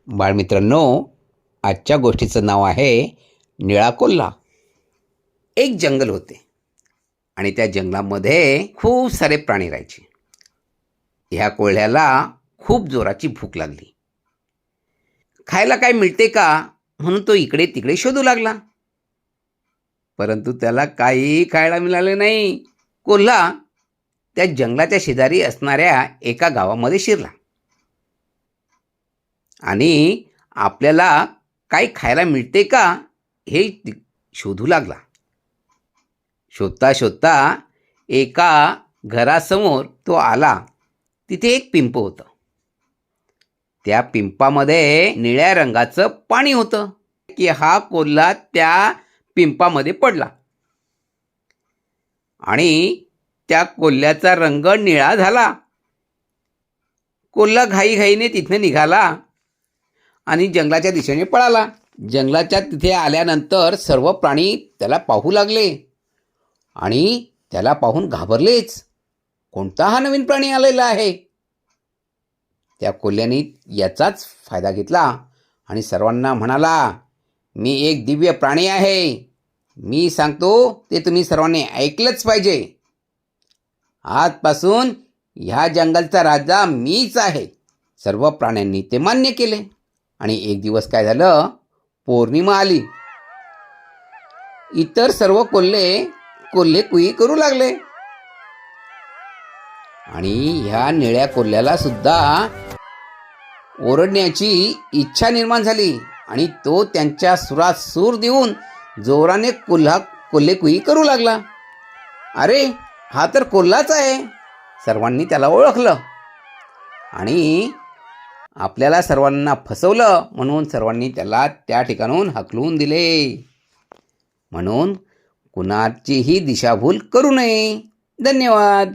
बाळमित्रांनो, आजच्या गोष्टीचं नाव आहे निळा कोल्हा. एक जंगल होते आणि त्या जंगलामध्ये खूप सारे प्राणी राहायचे. ह्या कोल्ह्याला खूप जोराची भूक लागली. खायला काय मिळते का म्हणून तो इकडे तिकडे शोधू लागला, परंतु त्याला काही खायला मिळाले नाही. कोल्हा त्या जंगलाच्या शेजारी असणाऱ्या एका गावामध्ये शिरला आणि आपल्याला काही खायला मिळते का हे शोधू लागला. शोधता शोधता एका घरासमोर तो आला. तिथे एक पिंप होतं. त्या पिंपामध्ये निळ्या रंगाचं पाणी होतं की हा कोल्हा त्या पिंपामध्ये पडला आणि त्या कोल्ह्याचा रंग निळा झाला. कोल्हा घाईघाईने तिथनं निघाला आणि जंगलाच्या दिशेने पळाला. जंगलाच्या तिथे आल्यानंतर सर्व प्राणी त्याला पाहू लागले आणि त्याला पाहून घाबरलेच. कोणता हा नवीन प्राणी आलेला आहे? त्या कोल्ह्याने याचाच फायदा घेतला आणि सर्वांना म्हणाला, मी एक दिव्य प्राणी आहे. मी सांगतो ते तुम्ही सर्वांनी ऐकलंच पाहिजे. आजपासून ह्या जंगलचा राजा मीच आहे. सर्व प्राण्यांनी ते मान्य केले आणि एक दिवस काय झालं, पौर्णिमा आली. इतर सर्व कोल्हे कुई करू लागले आणि ह्या निळ्या कोल्ह्याला सुद्धा ओरडण्याची इच्छा निर्माण झाली आणि तो त्यांच्या सुरात सूर देऊन जोराने कोल्हे कुई करू लागला. अरे, हा तर कोल्हाच आहे. सर्वांनी त्याला ओळखलं आणि आपल्याला सर्वांना फसवलं म्हणून सर्वांनी त्याला त्या ठिकाणून हाकलून दिले. म्हणून कुणाचीही दिशाभूल करू नये. धन्यवाद.